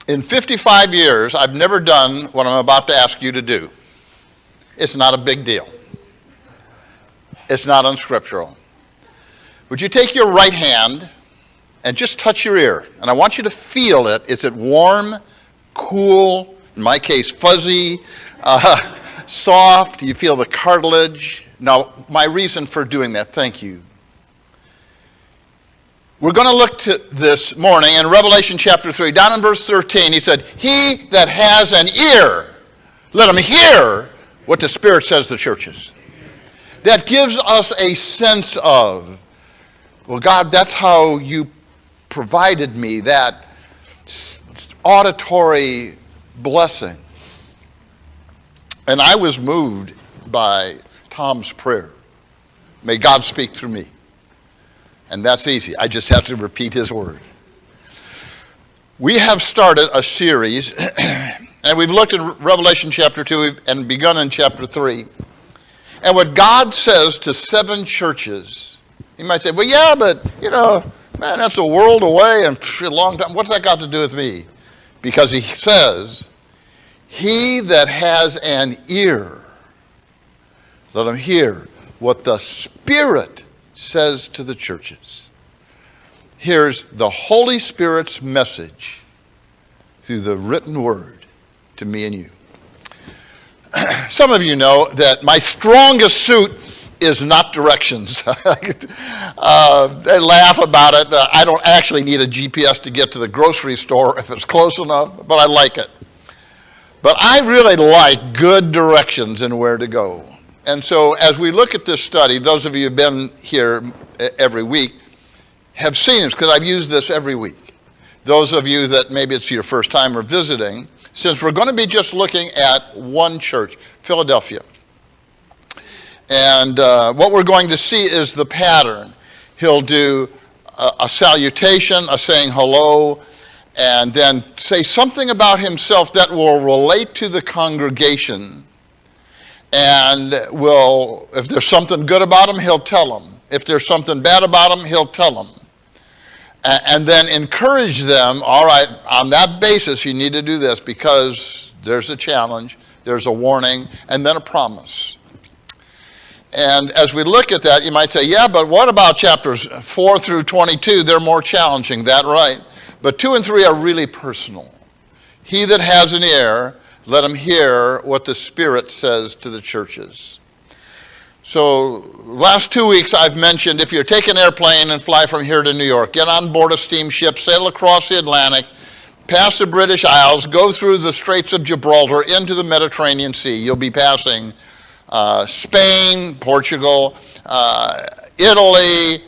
In 55 years, I've never done what I'm about to ask you to do. It's not a big deal. It's not unscriptural. Would you take your right hand and just touch your ear? And I want you to feel it. Is it warm, cool, in my case, fuzzy, soft? Do you feel the cartilage? Now, my reason for doing that, thank you. We're going to look to this morning in Revelation chapter 3, down in verse 13, he said, he that has an ear, let him hear what the Spirit says to the churches. That gives us a sense of, well, God, that's how you provided me that auditory blessing. And I was moved by Tom's prayer. May God speak through me. And that's easy. I just have to repeat his word. We have started a series, and we've looked at Revelation chapter 2 and begun in chapter 3. And what God says to 7 churches, you might say, well, yeah, but, man, that's a world away and a long time. What's that got to do with me? Because he says, he that has an ear, let him hear what the Spirit says to the churches. Here's the Holy Spirit's message through the written word to me and you. Some of you know that my strongest suit is not directions. They laugh about it. I don't actually need a GPS to get to the grocery store if it's close enough, but I like it. But I really like good directions and where to go. And so as we look at this study, those of you who have been here every week have seen this, because I've used this every week. Those of you that maybe it's your first time or visiting, since we're going to be just looking at one church, Philadelphia. And what we're going to see is the pattern. He'll do a salutation, a saying hello, and then say something about himself that will relate to the congregation. And if there's something good about him, he'll tell them. If there's something bad about him, he'll tell them. And then encourage them, all right, on that basis, you need to do this because there's a challenge, there's a warning, and then a promise. And as we look at that, you might say, yeah, but what about chapters 4 through 22? They're more challenging, that right. But 2 and 3 are really personal. He that has an ear, let him hear what the Spirit says to the churches. So last 2 weeks I've mentioned if you take an airplane and fly from here to New York, get on board a steamship, sail across the Atlantic, pass the British Isles, go through the Straits of Gibraltar into the Mediterranean Sea. You'll be passing Spain, Portugal, Italy,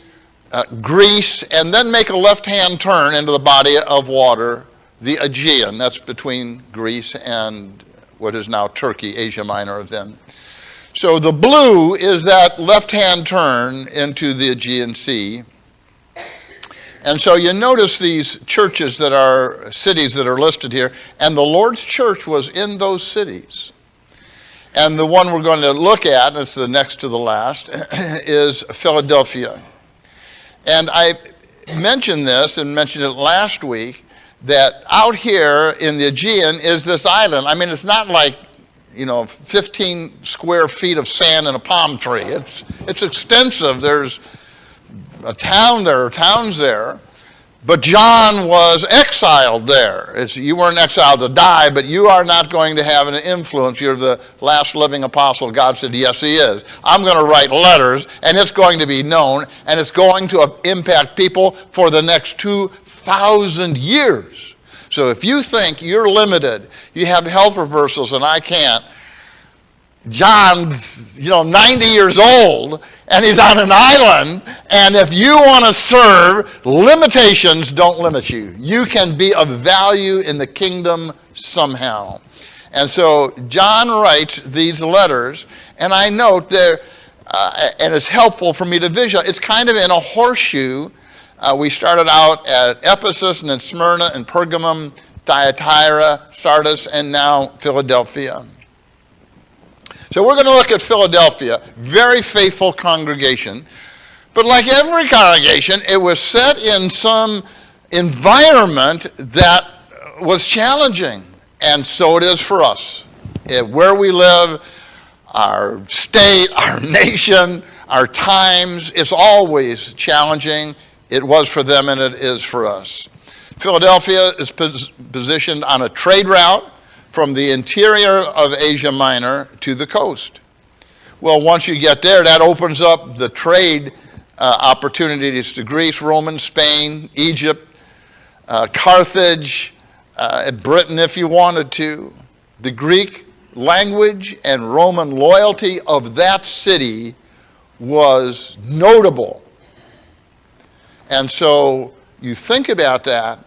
Greece, and then make a left-hand turn into the body of water, the Aegean. That's between Greece and what is now Turkey, Asia Minor of then. So the blue is that left-hand turn into the Aegean Sea. And so you notice these churches that are cities that are listed here, and the Lord's church was in those cities. And the one we're going to look at, and it's the next to the last, is Philadelphia. And I mentioned this and mentioned it last week, that out here in the Aegean is this island. I mean, it's not like 15 square feet of sand and a palm tree. It's extensive. There's there are towns there. But John was exiled there. You weren't exiled to die, but you are not going to have an influence. You're the last living apostle. God said, yes, he is. I'm going to write letters, and it's going to be known, and it's going to impact people for the next 2,000 years. So if you think you're limited, you have health reversals and I can't. John's, 90 years old and he's on an island, and if you want to serve, limitations don't limit you. You can be of value in the kingdom somehow. And so John writes these letters, and I note there, and it's helpful for me to visualize, it's kind of in a horseshoe. We started out at Ephesus and then Smyrna and Pergamum, Thyatira, Sardis, and now Philadelphia. So we're going to look at Philadelphia, very faithful congregation. But like every congregation, it was set in some environment that was challenging. And so it is for us. Where we live, our state, our nation, our times, it's always challenging. It was for them and it is for us. Philadelphia is positioned on a trade route from the interior of Asia Minor to the coast. Well, once you get there, that opens up the trade opportunities to Greece, Rome, Spain, Egypt, Carthage, Britain if you wanted to. The Greek language and Roman loyalty of that city was notable. And so you think about that,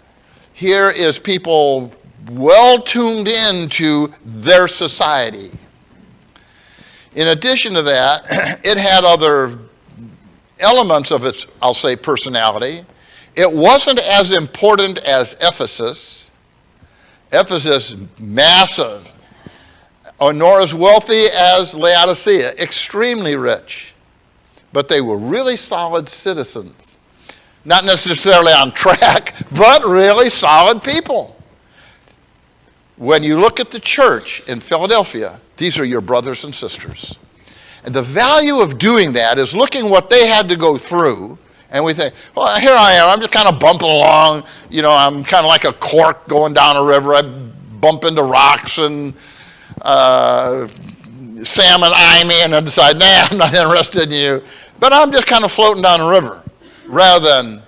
here is people well tuned into their society. In addition to that, it had other elements of its, I'll say, personality. It wasn't as important as Ephesus. Ephesus, massive, nor as wealthy as Laodicea, extremely rich. But they were really solid citizens. Not necessarily on track, but really solid people. When you look at the church in Philadelphia, these are your brothers and sisters. And the value of doing that is looking what they had to go through, and we think, well, here I am, I'm just kind of bumping along, I'm kind of like a cork going down a river. I bump into rocks and salmon eye me, and I decide, nah, I'm not interested in you. But I'm just kind of floating down a river, rather than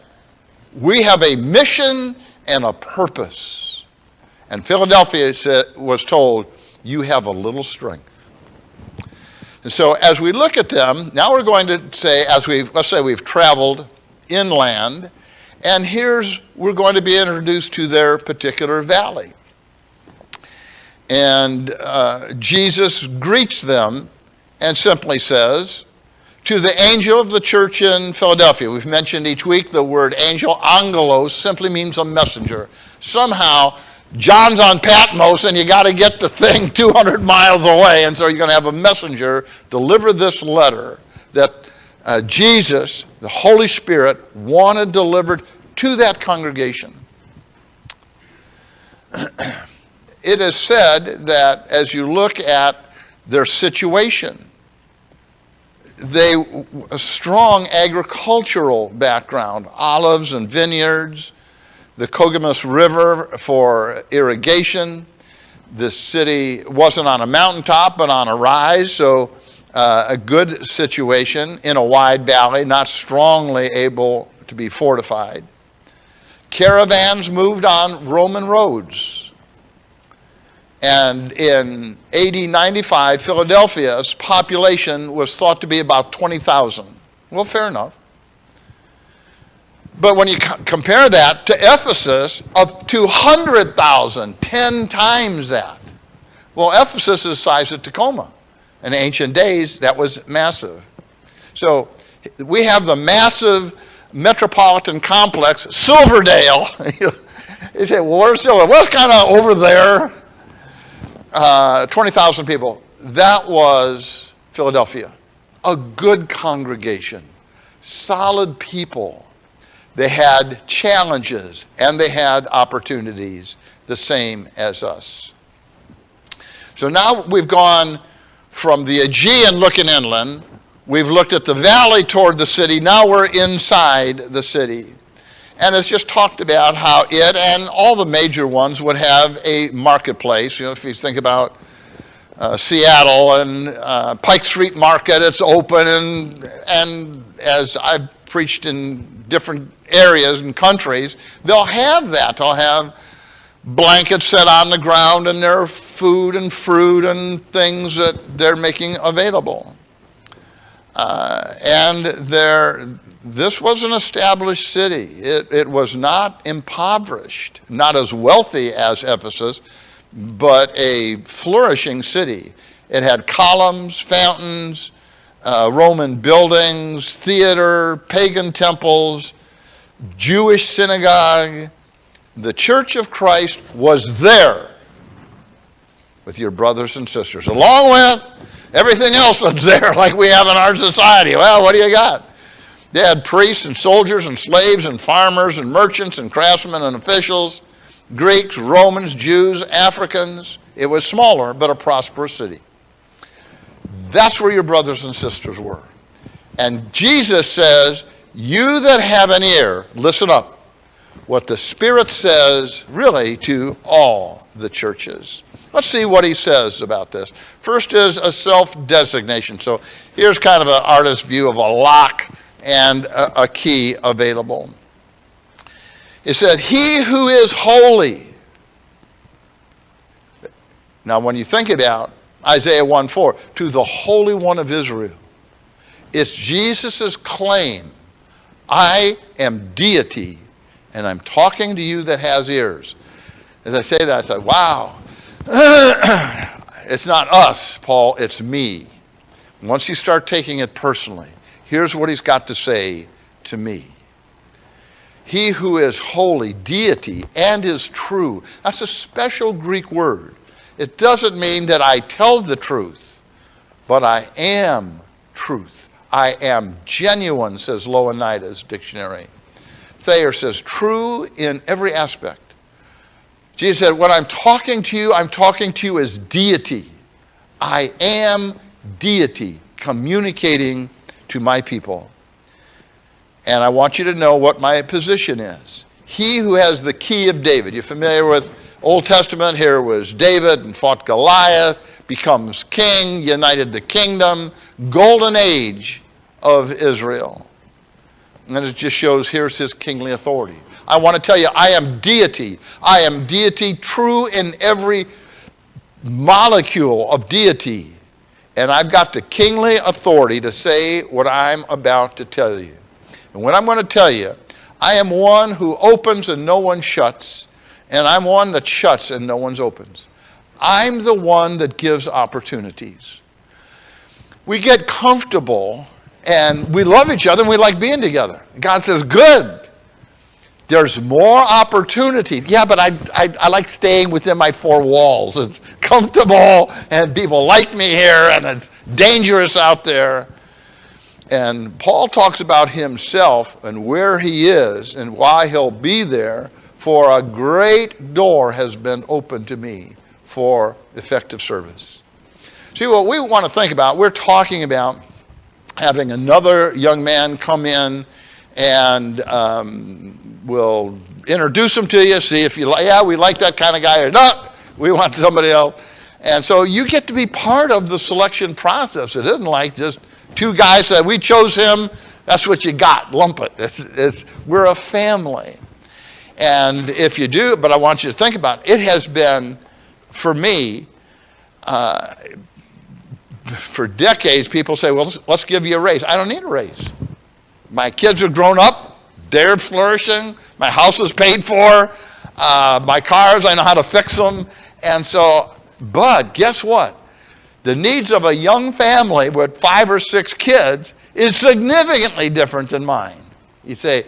we have a mission and a purpose. And Philadelphia was told, you have a little strength. And so as we look at them, now we're going to say, let's say we've traveled inland, and we're going to be introduced to their particular valley. And Jesus greets them and simply says, to the angel of the church in Philadelphia. We've mentioned each week the word angel, angelos, simply means a messenger. Somehow, John's on Patmos, and you got to get the thing 200 miles away, and so you're going to have a messenger deliver this letter that Jesus, the Holy Spirit, wanted delivered to that congregation. It is said that as you look at their situation, a strong agricultural background, olives and vineyards, the Kogamus River for irrigation. This city wasn't on a mountaintop, but on a rise, so a good situation in a wide valley, not strongly able to be fortified. Caravans moved on Roman roads. And in AD 95, Philadelphia's population was thought to be about 20,000. Well, fair enough. But when you compare that to Ephesus of 200,000, 10 times that. Well, Ephesus is the size of Tacoma. In ancient days, that was massive. So we have the massive metropolitan complex, Silverdale. You say, well, where's Silverdale? Well, it's kind of over there. 20,000 people. That was Philadelphia. A good congregation. Solid people. They had challenges and they had opportunities, the same as us. So now we've gone from the Aegean looking inland. We've looked at the valley toward the city. Now we're inside the city. And it's just talked about how it and all the major ones would have a marketplace. If you think about Seattle and Pike Street Market, it's open. And as I've preached in different areas and countries, they'll have that. They'll have blankets set on the ground and their food and fruit and things that they're making available. This was an established city. It was not impoverished, not as wealthy as Ephesus, but a flourishing city. It had columns, fountains, Roman buildings, theater, pagan temples, Jewish synagogue. The Church of Christ was there with your brothers and sisters, along with Everything else was there like we have in our society. Well, what do you got? They had priests and soldiers and slaves and farmers and merchants and craftsmen and officials, Greeks, Romans, Jews, Africans. It was smaller, but a prosperous city. That's where your brothers and sisters were. And Jesus says, you that have an ear, listen up. What the Spirit says really to all the churches. Let's see what he says about this. First is a self-designation. So here's kind of an artist's view of a lock and a key available. It said, he who is holy. Now when you think about Isaiah 1:4, to the Holy One of Israel, it's Jesus' claim, I am deity, and I'm talking to you that has ears. As I say that, I say, wow, it's not us, Paul, it's me. Once you start taking it personally, here's what he's got to say to me. He who is holy, deity, and is true. That's a special Greek word. It doesn't mean that I tell the truth, but I am truth. I am genuine, says Louw-Nida's dictionary. Thayer says, true in every aspect. Jesus said, when I'm talking to you as deity. I am deity, communicating to my people. And I want you to know what my position is. He who has the key of David. You're familiar with Old Testament? Here was David and fought Goliath, becomes king, united the kingdom, golden age of Israel. And then it just shows here's his kingly authority. I want to tell you, I am deity. I am deity, true in every molecule of deity. And I've got the kingly authority to say what I'm about to tell you. And what I'm going to tell you, I am one who opens and no one shuts, and I'm one that shuts and no one opens. I'm the one that gives opportunities. We get comfortable and we love each other and we like being together. God says, good. There's more opportunity. Yeah, but I like staying within my four walls. It's comfortable and people like me here and it's dangerous out there. And Paul talks about himself and where he is and why he'll be there, for a great door has been opened to me for effective service. See, what we want to think about, we're talking about having another young man come in and we'll introduce him to you, see if you like, yeah, we like that kind of guy, or not, we want somebody else. And so you get to be part of the selection process. It isn't like just two guys said, we chose him, that's what you got, lump it. We're a family. And if you do, but I want you to think about it, it has been, for me, for decades, people say, well, let's give you a raise. I don't need a raise. My kids are grown up, they're flourishing, my house is paid for, my cars, I know how to fix them. And so, but guess what? The needs of a young family with 5 or 6 kids is significantly different than mine. You say,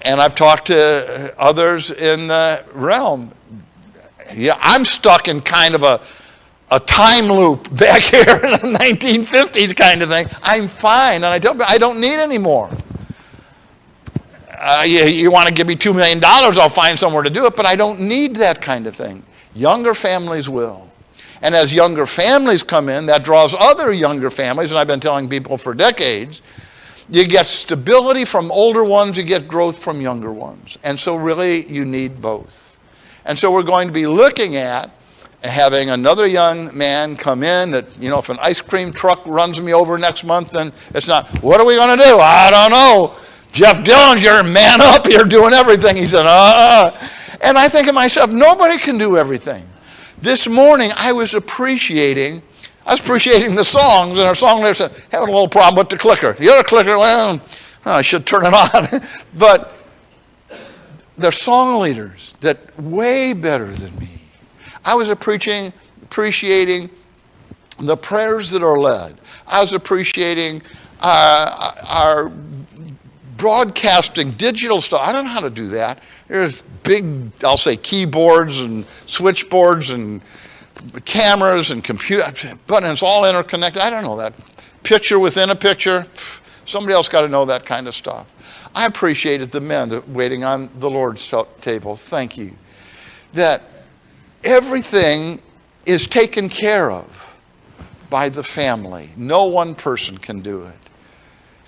and I've talked to others in the realm. Yeah, I'm stuck in kind of a time loop back here in the 1950s kind of thing. I'm fine, and I don't need any more. You want to give me $2 million, I'll find somewhere to do it, but I don't need that kind of thing. Younger families will. And as younger families come in, that draws other younger families, and I've been telling people for decades, you get stability from older ones, you get growth from younger ones. And so really you need both. And so we're going to be looking at having another young man come in that, if an ice cream truck runs me over next month, then it's not, what are we going to do? I don't know. Jeff Dillinger, man up, you're doing everything. He said, And I think to myself, nobody can do everything. This morning I was appreciating the songs, and our song leader said, having a little problem with the clicker. The other clicker, well, I should turn it on. But they're song leaders that way better than me. I was appreciating the prayers that are led. I was appreciating our broadcasting, digital stuff. I don't know how to do that. There's big, I'll say, keyboards and switchboards and cameras and computer, but it's all interconnected. I don't know that. Picture within a picture. Somebody else got to know that kind of stuff. I appreciated the men waiting on the Lord's table. Thank you. That everything is taken care of by the family. No one person can do it.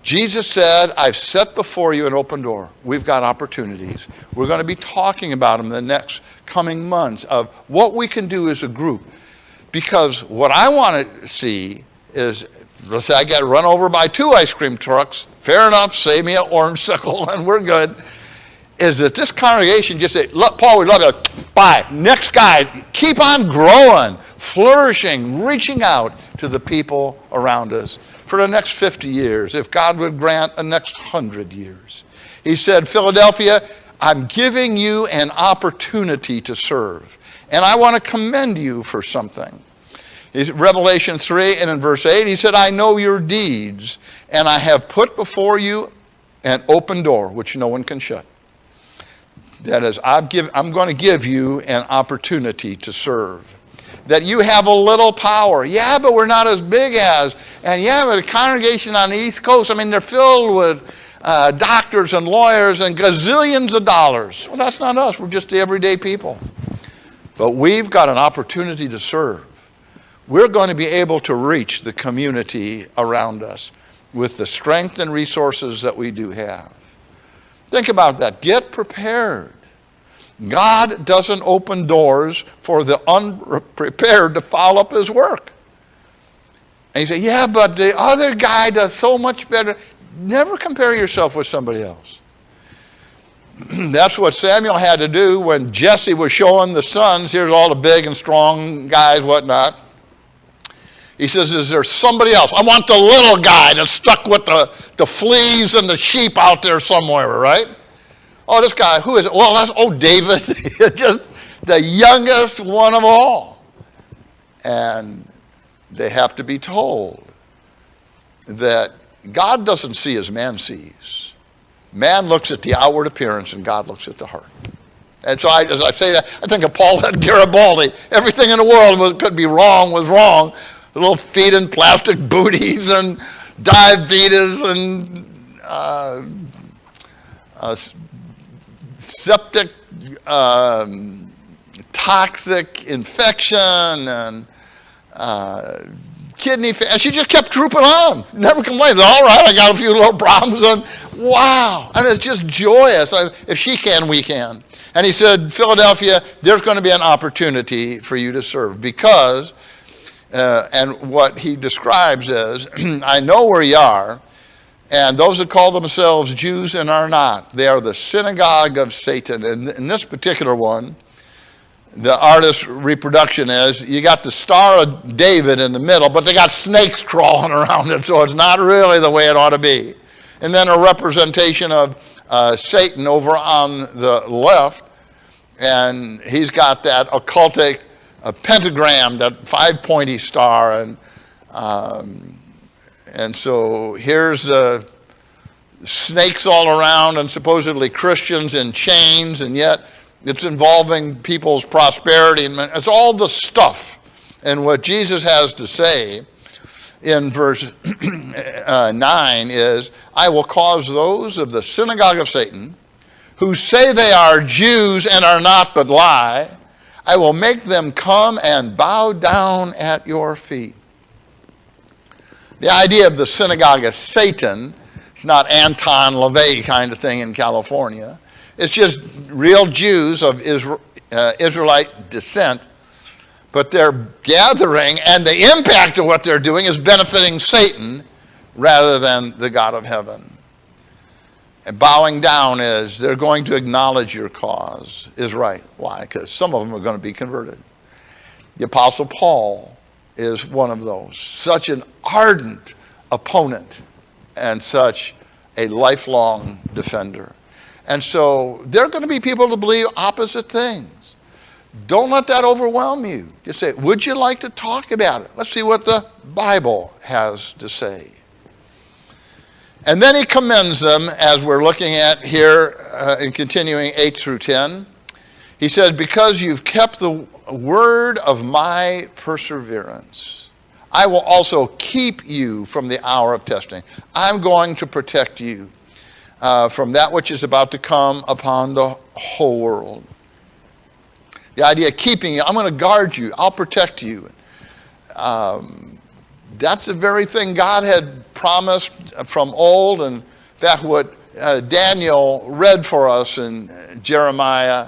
Jesus said, I've set before you an open door. We've got opportunities. We're going to be talking about them the next coming months of what we can do as a group. Because what I want to see is, let's say I get run over by 2 ice cream trucks. Fair enough, save me an orange sickle and we're good. Is that this congregation just say, look, Paul, we love you. Bye. Next guy. Keep on growing, flourishing, reaching out to the people around us for the next 50 years, if God would grant the next 100 years. He said, Philadelphia, I'm giving you an opportunity to serve. And I want to commend you for something. Revelation 3 and in verse 8, he said, I know your deeds, and I have put before you an open door, which no one can shut. That is, I'm going to give you an opportunity to serve. That you have a little power. Yeah, but we're not as big as. And yeah, but the congregation on the East Coast, I mean, they're filled with doctors and lawyers and gazillions of dollars. Well, that's not us. We're just the everyday people. But we've got an opportunity to serve. We're going to be able to reach the community around us with the strength and resources that we do have. Think about that. Get prepared. God doesn't open doors for the unprepared to follow up his work. And you say, yeah, but the other guy does so much better. Never compare yourself with somebody else. That's what Samuel had to do when Jesse was showing the sons, here's all the big and strong guys, whatnot. He says, is there somebody else? I want the little guy that's stuck with the fleas and the sheep out there somewhere, right? Oh, this guy, who is it? Well, that's, David, just the youngest one of all. And they have to be told that God doesn't see as man sees. Man looks at the outward appearance and God looks at the heart. And so as I say that, I think of Paul and Garibaldi. Everything in the world could be wrong was wrong. The little feet in plastic booties and diabetes and septic, toxic infection and kidney failure. And she just kept trooping on. Never complained. All right, I got a few little problems. And wow. And it's just joyous. If she can, we can. And he said, Philadelphia, there's going to be an opportunity for you to serve because, and what he describes is, I know where you are. And those that call themselves Jews and are not, they are the synagogue of Satan. And in this particular one, the artist's reproduction is, you got the Star of David in the middle, but they got snakes crawling around it, so it's not really the way it ought to be. And then a representation of Satan over on the left, and he's got that occultic pentagram, that 5-pointy star, and so here's snakes all around and supposedly Christians in chains, and yet it's involving people's prosperity. And it's all the stuff. And what Jesus has to say in verse 9 is, I will cause those of the synagogue of Satan who say they are Jews and are not but lie, I will make them come and bow down at your feet. The idea of the synagogue of Satan, it's not Anton LaVey kind of thing in California. It's just real Jews of Israelite descent, but they're gathering, and the impact of what they're doing is benefiting Satan rather than the God of heaven. And bowing down is, they're going to acknowledge your cause is right. Why? Because some of them are going to be converted. The Apostle Paul is one of those. Such an ardent opponent and such a lifelong defender. And so there are going to be people to believe opposite things. Don't let that overwhelm you. Just say, would you like to talk about it? Let's see what the Bible has to say. And then he commends them, as we're looking at here in continuing 8 through 10. He said, because you've kept the word of my perseverance, I will also keep you from the hour of testing. I'm going to protect you from that which is about to come upon the whole world. The idea of keeping you, I'm going to guard you, I'll protect you. That's the very thing God had promised from old. And in fact, what Daniel read for us in Jeremiah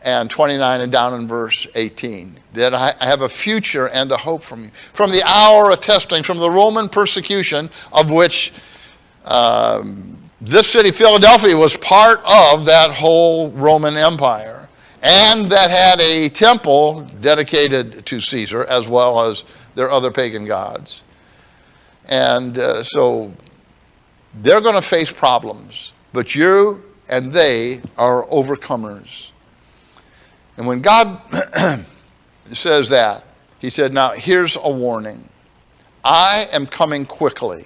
and 29 and down in verse 18, that I have a future and a hope from you. From the hour of testing, from the Roman persecution, of which this city, Philadelphia, was part of that whole Roman Empire, and that had a temple dedicated to Caesar, as well as their other pagan gods. And so they're going to face problems, but you and they are overcomers. And when God says that, he said, now here's a warning. I am coming quickly.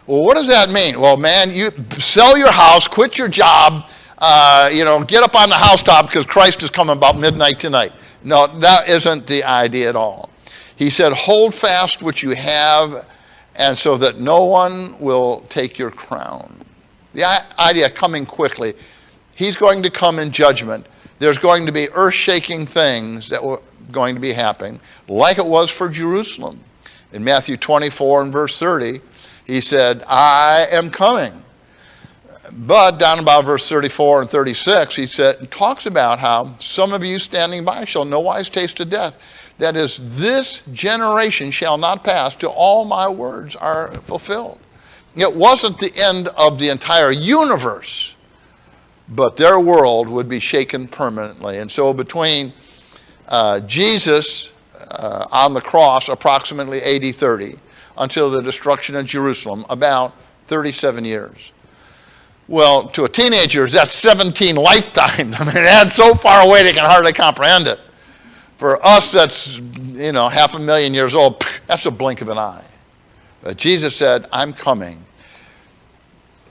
Well, what does that mean? Well, man, you sell your house, quit your job, get up on the housetop because Christ is coming about midnight tonight. No, that isn't the idea at all. He said, hold fast what you have, and so that no one will take your crown. The idea of coming quickly. He's going to come in judgment. There's going to be earth-shaking things that were going to be happening, like it was for Jerusalem. In Matthew 24 and verse 30, he said, I am coming. But down about verse 34 and 36, he talks about how some of you standing by shall no wise taste of death. That is, this generation shall not pass till all my words are fulfilled. It wasn't the end of the entire universe, but their world would be shaken permanently. And so between Jesus on the cross, approximately AD 30, until the destruction of Jerusalem, about 37 years. Well, to a teenager, that's 17 lifetimes. I mean, that's so far away they can hardly comprehend it. For us, that's, 500,000 years old. That's a blink of an eye. But Jesus said, I'm coming.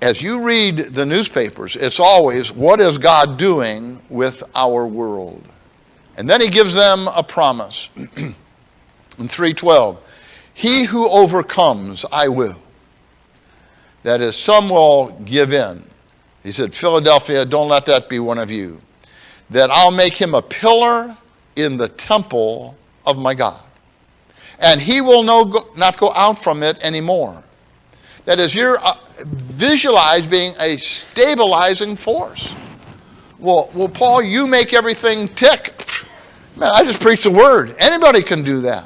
As you read the newspapers, it's always, what is God doing with our world? And then he gives them a promise. In 3:12, he who overcomes, I will. That is, some will give in. He said, Philadelphia, don't let that be one of you. That I'll make him a pillar in the temple of my God. And he will not go out from it anymore. That is, you're visualize being a stabilizing force. Well, Paul, you make everything tick. Man, I just preach the word. Anybody can do that.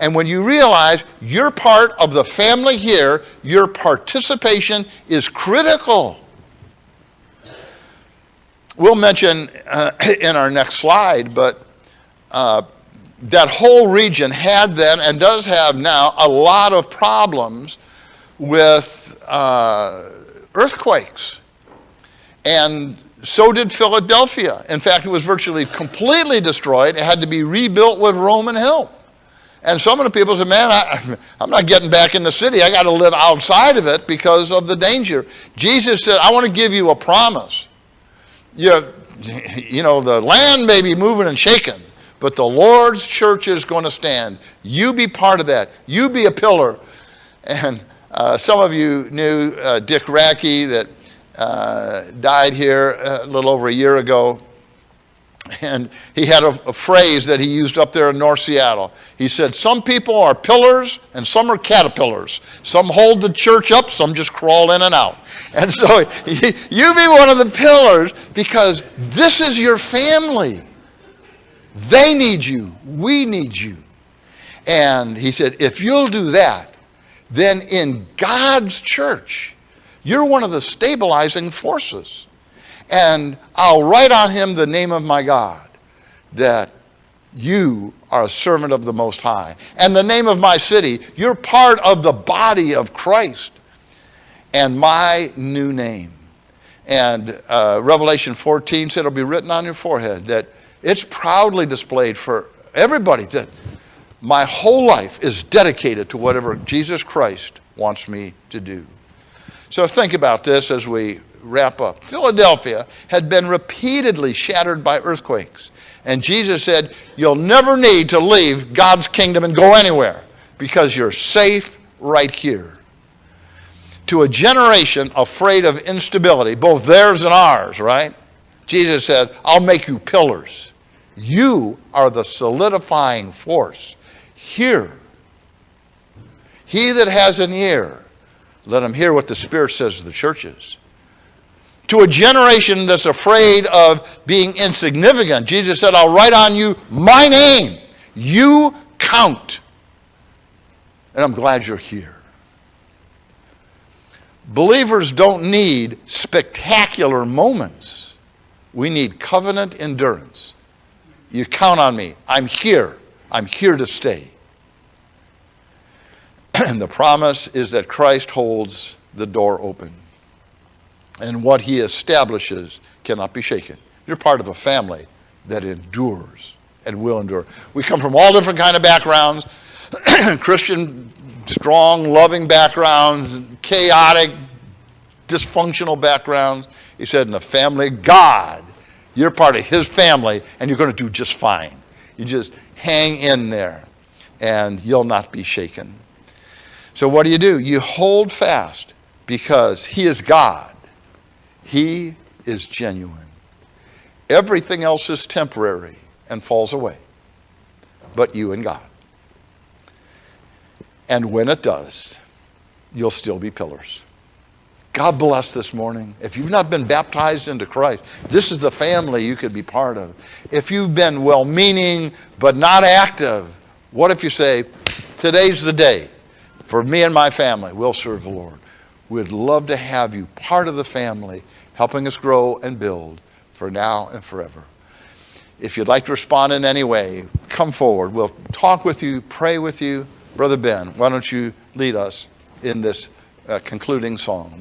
And when you realize you're part of the family here, your participation is critical. We'll mention in our next slide, but that whole region had then and does have now a lot of problems with earthquakes. And so did Philadelphia. In fact, it was virtually completely destroyed. It had to be rebuilt with Roman help. And some of the people said, man, I'm not getting back in the city. I got to live outside of it because of the danger. Jesus said, I want to give you a promise. The land may be moving and shaking, but the Lord's church is going to stand. You be part of that. You be a pillar. And some of you knew Dick Rackey that died here a little over a year ago. And he had a phrase that he used up there in North Seattle. He said, some people are pillars and some are caterpillars. Some hold the church up, some just crawl in and out. And so you be one of the pillars because this is your family. They need you. We need you. And he said, if you'll do that, then in God's church, you're one of the stabilizing forces. And I'll write on him the name of my God, that you are a servant of the Most High. And the name of my city, you're part of the body of Christ. And my new name. And Revelation 14 said it'll be written on your forehead, that it's proudly displayed for everybody that my whole life is dedicated to whatever Jesus Christ wants me to do. So think about this as we wrap up. Philadelphia had been repeatedly shattered by earthquakes. And Jesus said, you'll never need to leave God's kingdom and go anywhere because you're safe right here. To a generation afraid of instability, both theirs and ours, right? Jesus said, I'll make you pillars. You are the solidifying force. Hear. He that has an ear, let him hear what the Spirit says to the churches. To a generation that's afraid of being insignificant, Jesus said, I'll write on you my name. You count. And I'm glad you're here. Believers don't need spectacular moments. We need covenant endurance. You count on me. I'm here. I'm here to stay. And the promise is that Christ holds the door open. And what he establishes cannot be shaken. You're part of a family that endures and will endure. We come from all different kind of backgrounds. Christian, strong, loving backgrounds, chaotic, dysfunctional backgrounds. He said, in the family of God, you're part of his family, and you're going to do just fine. You just hang in there, and you'll not be shaken. So what do? You hold fast because he is God. He is genuine. Everything else is temporary and falls away, but you and God. And when it does, you'll still be pillars. God bless this morning. If you've not been baptized into Christ, this is the family you could be part of. If you've been well-meaning but not active, what if you say, today's the day for me and my family, we'll serve the Lord. We'd love to have you part of the family, helping us grow and build for now and forever. If you'd like to respond in any way, come forward. We'll talk with you, pray with you. Brother Ben, why don't you lead us in this concluding song?